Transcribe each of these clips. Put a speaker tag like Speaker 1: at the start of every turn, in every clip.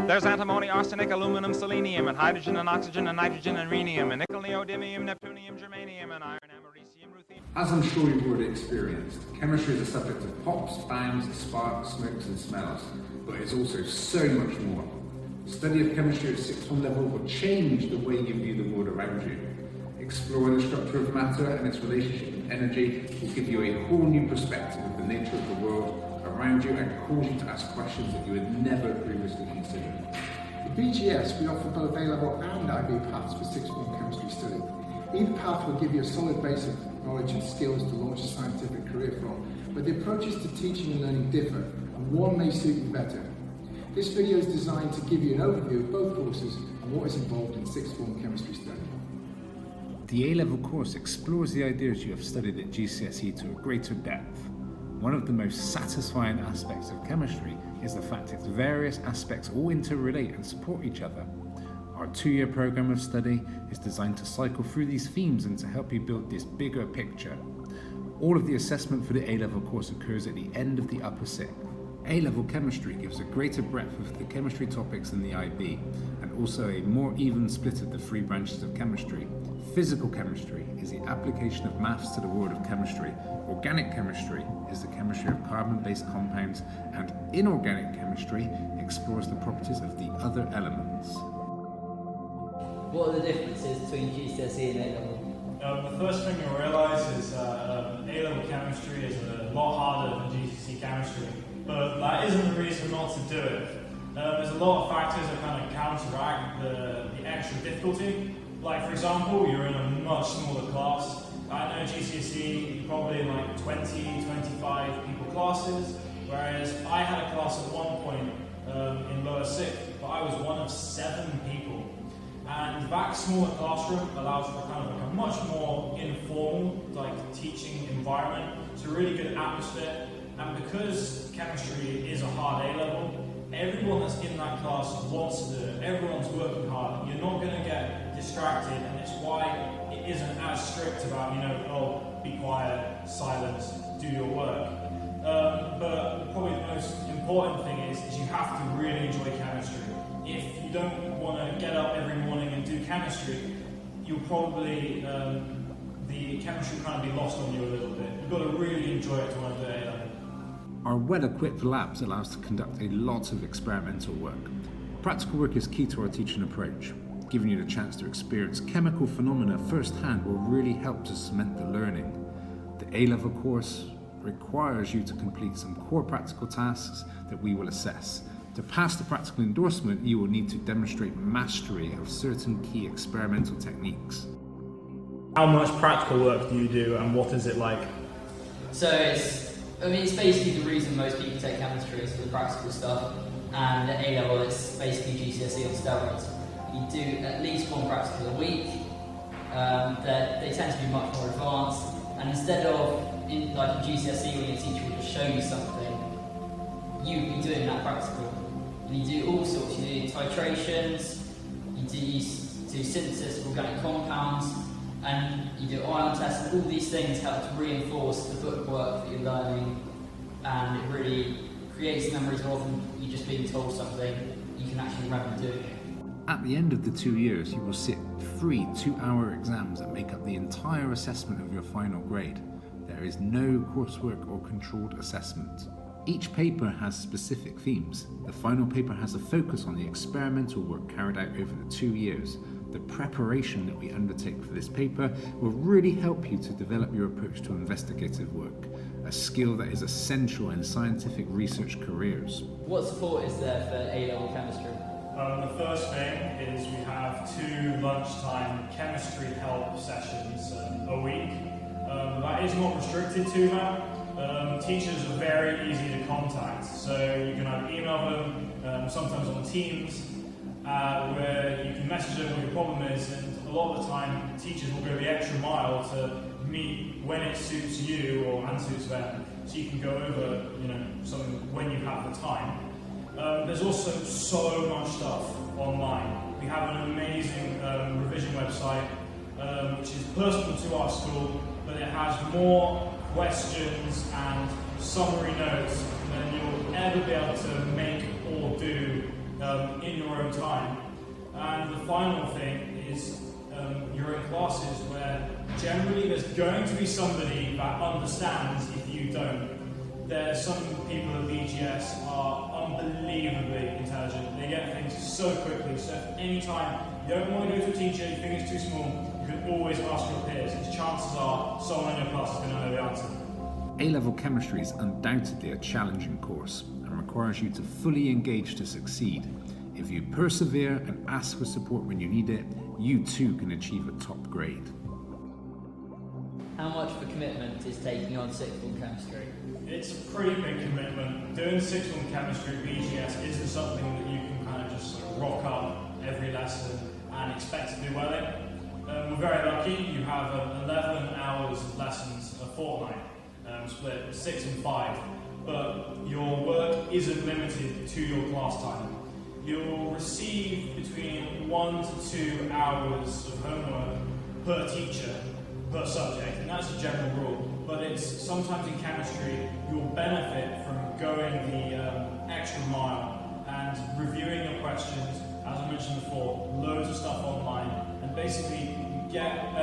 Speaker 1: There's antimony, arsenic, aluminum, selenium, and hydrogen and oxygen and nitrogen and rhenium, and nickel, neodymium, neptunium, germanium, and iron, americium, ruthenium.
Speaker 2: As I'm sure you've already experienced, chemistry is a subject of pops, bangs, sparks, smokes and smells, but it's also so much more. The study of chemistry at sixth form level will change the way you view the world around you. Exploring the structure of matter and its relationship with energy will give you a whole new perspective of the nature of the world around you and cause you to ask questions that you had never previously considered.
Speaker 3: At BGS, we offer both A-level and IB paths for sixth form chemistry study. Either path will give you a solid base of knowledge and skills to launch a scientific career from, but the approaches to teaching and learning differ, and one may suit you better. This video is designed to give you an overview of both courses and what is involved in sixth form chemistry study.
Speaker 2: The A-level course explores the ideas you have studied at GCSE to a greater depth. One of the most satisfying aspects of chemistry is the fact its various aspects all interrelate and support each other. Our 2-year program of study is designed to cycle through these themes and to help you build this bigger picture. All of the assessment for the A-level course occurs at the end of the upper sixth. A-level chemistry gives a greater breadth of the chemistry topics than the IB, and also a more even split of the 3 branches of chemistry. Physical chemistry is the application of maths to the world of chemistry. Organic chemistry is the chemistry of carbon-based compounds, and inorganic chemistry explores the properties of the other elements.
Speaker 4: What are the differences between GCSE and A-level?
Speaker 5: The first thing you'll realise is A-level chemistry is a lot harder than GCSE chemistry, but that isn't the reason not to do it. There's a lot of factors that kind of counteract the extra difficulty. Like, for example, you're in a much smaller class. I know GCSE, you're probably in like 20, 25 people classes, whereas I had a class at one point in lower sixth, but I was one of 7 people. And that smaller classroom allows for kind of like a much more informal, teaching environment. It's a really good atmosphere. And because chemistry is a hard A-level, everyone that's in that class wants to do it. Everyone's working hard. You're not going to get distracted, and it's why it isn't as strict about, be quiet, silence, do your work. But probably the most important thing is you have to really enjoy chemistry. If you don't want to get up every morning and do chemistry, you'll probably, the chemistry will kind of be lost on you a little bit. You've got to really enjoy it to want to do A-level.
Speaker 2: Our well-equipped labs allow us to conduct a lot of experimental work. Practical work is key to our teaching approach. Giving you the chance to experience chemical phenomena firsthand will really help to cement the learning. The A-level course requires you to complete some core practical tasks that we will assess. To pass the practical endorsement, you will need to demonstrate mastery of certain key experimental techniques.
Speaker 5: How much practical work do you do, and what is it like?
Speaker 4: So it's basically the reason most people take chemistry is for the practical stuff, and at A-level it's basically GCSE on steroids. You do at least 1 practical a week. They tend to be much more advanced, and instead of in GCSE when your teacher will just show you something, you'd be doing that practical. And you do all sorts. You do titrations, you do synthesis of organic compounds, and you do ion tests, and all these things help to reinforce the book work that you're learning, and it really creates memories rather than you just being told something. You can actually remember doing it.
Speaker 2: At the end of the 2 years, you will sit 3 2-hour exams that make up the entire assessment of your final grade. There is no coursework or controlled assessment. Each paper has specific themes. The final paper has a focus on the experimental work carried out over the 2 years. The preparation that we undertake for this paper will really help you to develop your approach to investigative work, a skill that is essential in scientific research careers.
Speaker 4: What support is there for A-level chemistry?
Speaker 5: The first thing is we have 2 lunchtime chemistry help sessions a week. That is not restricted to that. Teachers are very easy to contact, so you can either email them, sometimes on Teams, where you can message them what your problem is, and a lot of the time teachers will go the extra mile to meet when it suits you or suits them, so you can go over something when you have the time. There's also so much stuff online. We have an amazing revision website which is personal to our school, but it has more questions and summary notes than you'll ever be able to make or do in your own time. And the final thing is you're in classes where generally there's going to be somebody that understands if you don't. There's some people at BGS are unbelievably intelligent. They get things so quickly. So if any time you don't want to go to a teacher, you think it's too small, you can always ask your peers. Because chances are someone in your class is going to know the answer.
Speaker 2: A-level chemistry is undoubtedly a challenging course and requires you to fully engage to succeed. If you persevere and ask for support when you need it, you too can achieve a top grade.
Speaker 4: How much of a commitment is taking on sixth form chemistry?
Speaker 5: It's a pretty big commitment. Doing sixth form chemistry at BGS isn't something that you can kind of just sort of rock up every lesson and expect to do well in. We're very lucky. You have 11 hours of lessons a fortnight, split 6 and 5. But your work isn't limited to your class time. You'll receive between 1 to 2 hours of homework per teacher, per subject, and that's a general rule. But it's sometimes in chemistry you'll benefit from going the extra mile and reviewing your questions, as I mentioned before, loads of stuff online, and basically you get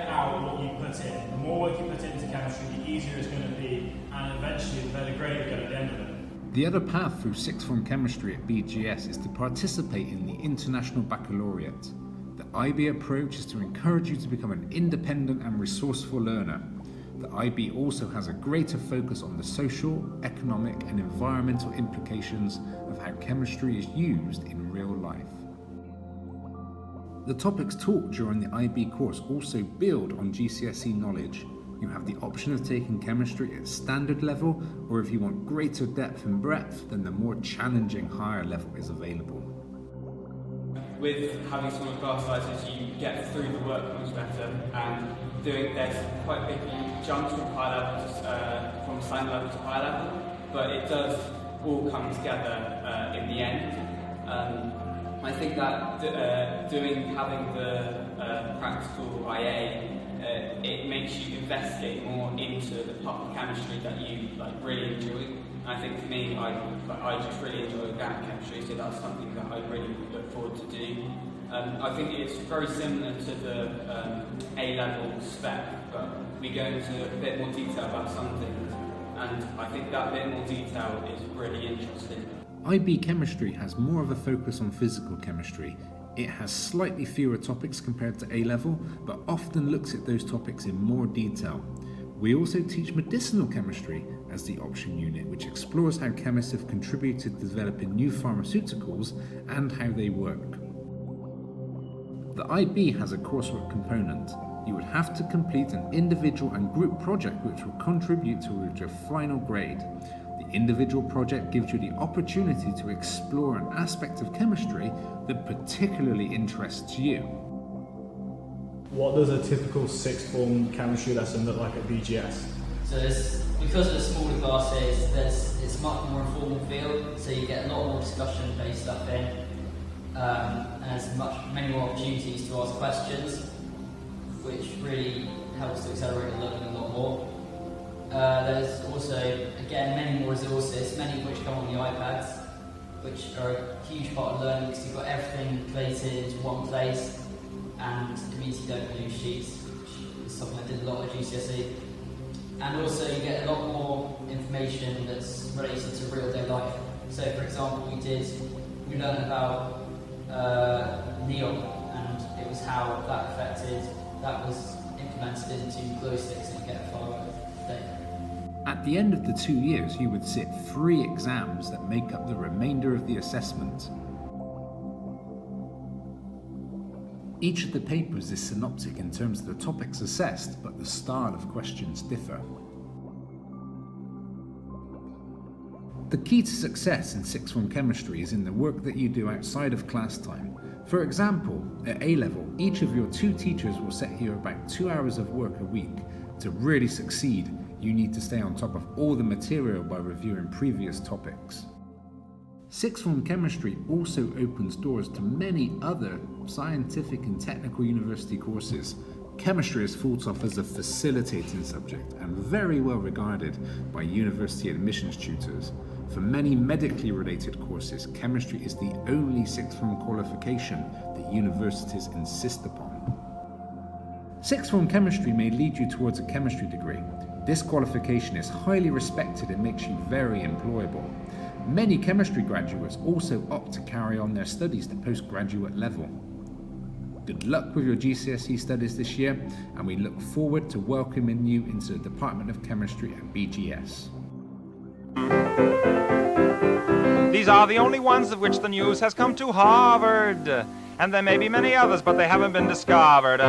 Speaker 5: out what you put in. The more work you put into chemistry, the easier it's going to be, and eventually the better grade you get at the end of it.
Speaker 2: The other path through sixth form chemistry at BGS is to participate in the International Baccalaureate. The IB approach is to encourage you to become an independent and resourceful learner. The IB also has a greater focus on the social, economic and environmental implications of how chemistry is used in real life. The topics taught during the IB course also build on GCSE knowledge. You have the option of taking chemistry at standard level, or if you want greater depth and breadth, then the more challenging higher level is available.
Speaker 6: With having smaller class sizes, you get through the work much better, and there's quite big jumps from high level to, from standard level to high level, but it does all come together in the end. I think that having the practical IA, it makes you investigate more into the part of chemistry that you really enjoy. And I think for me, I just really enjoy organic chemistry, so that's something that I really look forward to do. I think it's very similar to the A-level spec, but we go into a bit more detail about some things, and I think that bit more detail is really interesting.
Speaker 2: IB chemistry has more of a focus on physical chemistry. It has slightly fewer topics compared to A-level, but often looks at those topics in more detail. We also teach medicinal chemistry as the option unit, which explores how chemists have contributed to developing new pharmaceuticals and how they work. The IB has a coursework component. You would have to complete an individual and group project which will contribute towards your final grade. The individual project gives you the opportunity to explore an aspect of chemistry that particularly interests you.
Speaker 5: What does a typical sixth form chemistry lesson look like at BGS?
Speaker 4: So because of the smaller classes, it's a much more informal feel, so you get a lot more discussion-based stuff in, and there's many more opportunities to ask questions, which really helps to accelerate the learning a lot more. There's also, again, many more resources, many of which come on the iPads, which are a huge part of learning because you've got everything collated into one place, and it means you don't use sheets, which is something I did a lot at GCSE. And also you get a lot more information that's related to real day life. So for example, we learned about neon, and it was how that was implemented into glow sticks and get a firework day.
Speaker 2: At the end of the 2 years, you would sit 3 exams that make up the remainder of the assessment. Each of the papers is synoptic in terms of the topics assessed, but the style of questions differ. The key to success in sixth form chemistry is in the work that you do outside of class time. For example, at A-level, each of your 2 teachers will set you about 2 hours of work a week. To really succeed, you need to stay on top of all the material by reviewing previous topics. Sixth form chemistry also opens doors to many other scientific and technical university courses. Chemistry is thought of as a facilitating subject and very well regarded by university admissions tutors. For many medically related courses, chemistry is the only sixth form qualification that universities insist upon. Sixth form chemistry may lead you towards a chemistry degree. This qualification is highly respected and makes you very employable. Many chemistry graduates also opt to carry on their studies to postgraduate level. Good luck with your GCSE studies this year, and we look forward to welcoming you into the Department of Chemistry at BGS.
Speaker 1: These are the only ones of which the news has come to Harvard. And there may be many others, but they haven't been discovered.